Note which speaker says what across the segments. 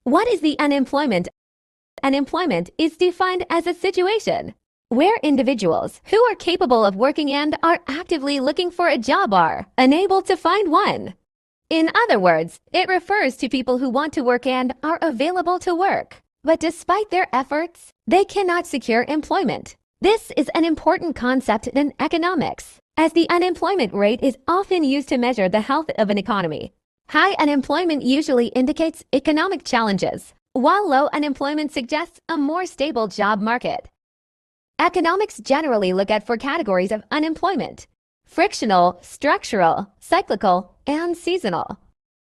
Speaker 1: What is the unemployment? Unemployment is defined as a situation where individuals who are capable of working and are actively looking for a job are unable to find one. In other words, it refers to people who want to work and are available to work, but despite their efforts, they cannot secure employment. This is an important concept in economics, as the unemployment rate is often used to measure the health of an economy. High unemployment usually indicates economic challenges, while low unemployment suggests a more stable job market. Economics generally look at four categories of unemployment: frictional, structural, cyclical, and seasonal.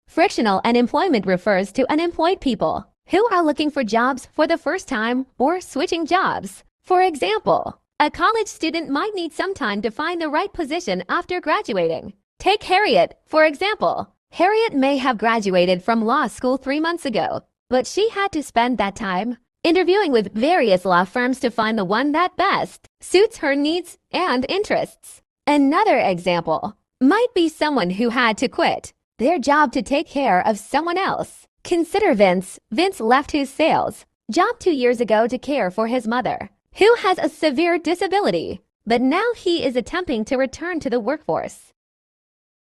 Speaker 1: Frictional unemployment refers to unemployed people who are looking for jobs for the first time or switching jobs. For example, a college student might need some time to find the right position after graduating. Take Harriet, for example. Harriet may have graduated from law school 3 months ago, but she had to spend that time interviewing with various law firms to find the one that best suits her needs and interests. Another example might be someone who had to quit their job to take care of someone else. Consider Vince. Vince left his sales job 2 years ago to care for his mother, who has a severe disability, but now he is attempting to return to the workforce.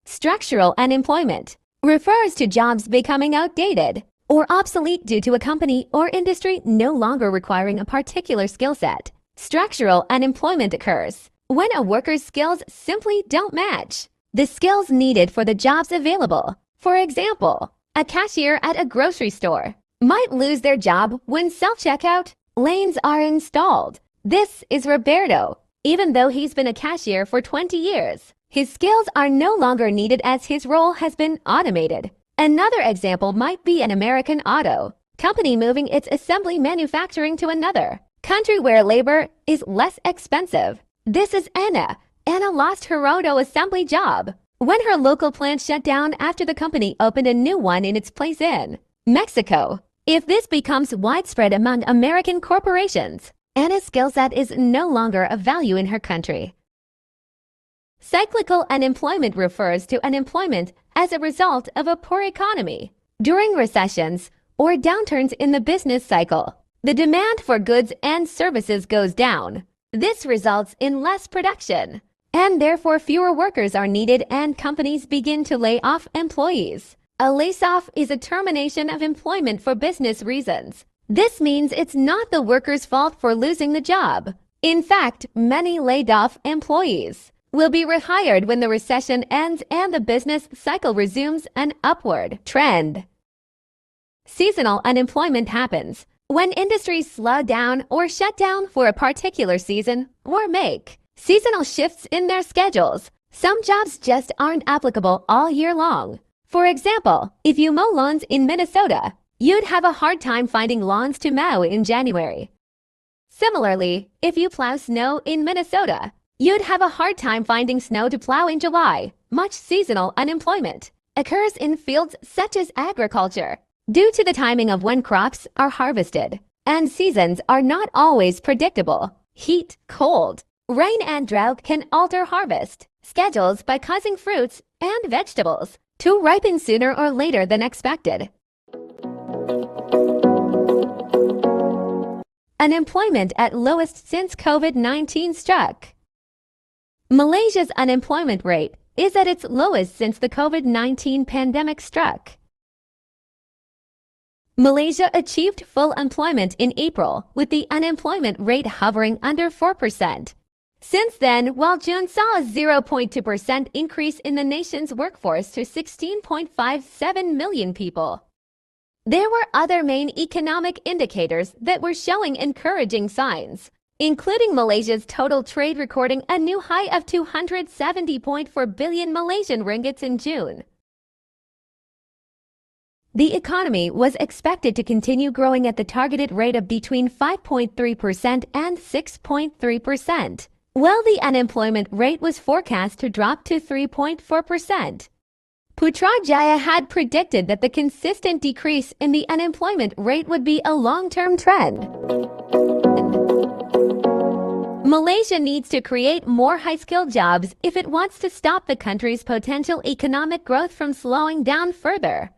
Speaker 1: Structural unemployment refers to jobs becoming outdated or obsolete due to a company or industry no longer requiring a particular skill set. Structural unemployment occurs when a worker's skills simply don't match the skills needed for the jobs available. For example, a cashier at a grocery store might lose their job when self-checkout lanes are installed. This is Roberto. Even though he's been a cashier for 20 years, his skills are no longer needed as his role has been automated. Another example might be an American auto company moving its assembly manufacturing to another country where labor is less expensive. This is Anna. Anna lost her auto assembly job when her local plant shut down after the company opened a new one in its place in Mexico. If this becomes widespread among American corporations, Anna's skill set is no longer of value in her country. Cyclical unemployment refers to unemployment as a result of a poor economy. During recessions or downturns in the business cycle, the demand for goods and services goes down. This results in less production, and therefore fewer workers are needed and companies begin to lay off employees. A layoff is a termination of employment for business reasons. This means it's not the worker's fault for losing the job. In fact, many laid-off employees will be rehired when the recession ends and the business cycle resumes an upward trend. Seasonal unemployment happens when industries slow down or shut down for a particular season or make seasonal shifts in their schedules. Some jobs just aren't applicable all year long. For example, if you mow lawns in Minnesota, you'd have a hard time finding lawns to mow in January. Similarly, if you plow snow in Minnesota, you'd have a hard time finding snow to plow in July. Much seasonal unemployment occurs in fields such as agriculture due to the timing of when crops are harvested, and seasons are not always predictable. Heat, cold, rain, and drought can alter harvest schedules by causing fruits and vegetables to ripen sooner or later than expected. Unemployment at lowest since COVID-19 struck. Malaysia's unemployment rate is at its lowest since the COVID-19 pandemic struck. Malaysia achieved full employment in April, with the unemployment rate hovering under 4%. Since then, while June saw a 0.2% increase in the nation's workforce to 16.57 million people. There were other main economic indicators that were showing encouraging signs, including Malaysia's total trade recording a new high of 270.4 billion Malaysian ringgits in June. The economy was expected to continue growing at the targeted rate of between 5.3% and 6.3%. while the unemployment rate was forecast to drop to 3.4%. Putrajaya had predicted that the consistent decrease in the unemployment rate would be a long-term trend. Malaysia needs to create more high-skilled jobs if it wants to stop the country's potential economic growth from slowing down further.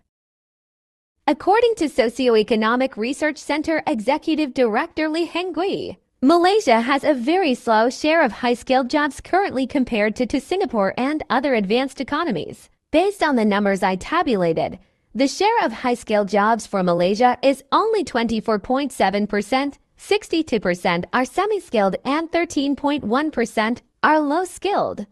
Speaker 1: According to Socioeconomic Research Center Executive Director Lee Hengui, Malaysia has a very slow share of high-skilled jobs currently compared to Singapore and other advanced economies. Based on the numbers I tabulated, the share of high-skilled jobs for Malaysia is only 24.7%, 62% are semi-skilled, and 13.1% are low-skilled.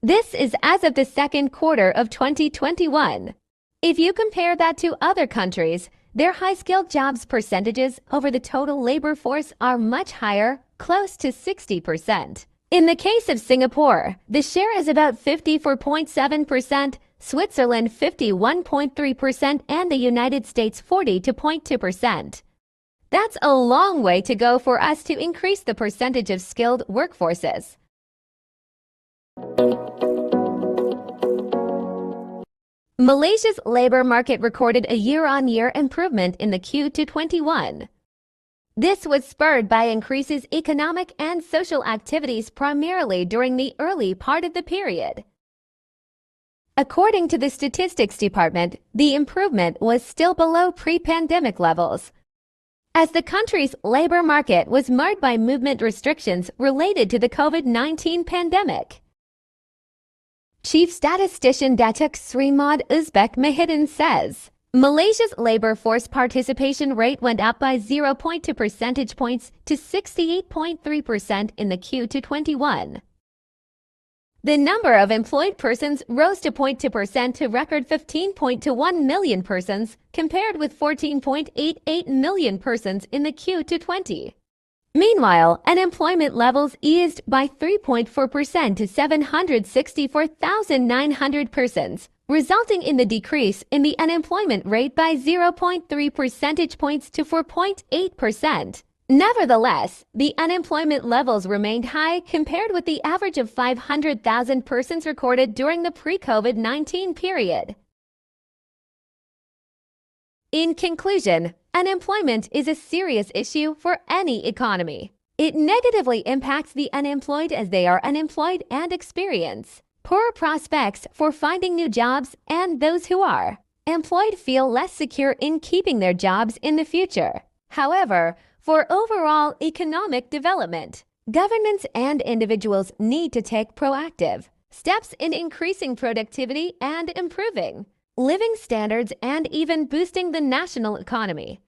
Speaker 1: This is as of the second quarter of 2021. If you compare that to other countries, their high-skilled jobs percentages over the total labor force are much higher, close to 60%. In the case of Singapore, the share is about 54.7%, Switzerland 51.3%, and the United States 40.2%. That's a long way to go for us to increase the percentage of skilled workforces. Malaysia's labor market recorded a year-on-year improvement in the Q2 21. This was spurred by increases in economic and social activities primarily during the early part of the period. According to the Statistics Department, the improvement was still below pre-pandemic levels, as the country's labor market was marred by movement restrictions related to the COVID-19 pandemic. Chief Statistician Datuk Sri Mod Uzbek Mahidin says, Malaysia's labor force participation rate went up by 0.2 percentage points to 68.3% in the Q2 21. The number of employed persons rose to 0.2% to record 15.21 million persons, compared with 14.88 million persons in the Q2 20. Meanwhile, unemployment levels eased by 3.4% to 764,900 persons, resulting in the decrease in the unemployment rate by 0.3 percentage points to 4.8%. Nevertheless, the unemployment levels remained high compared with the average of 500,000 persons recorded during the pre-COVID-19 period. In conclusion, unemployment is a serious issue for any economy. It negatively impacts the unemployed as they are unemployed and experience poor prospects for finding new jobs, and those who are employed feel less secure in keeping their jobs in the future. However, for overall economic development, governments and individuals need to take proactive steps in increasing productivity and improving living standards and even boosting the national economy.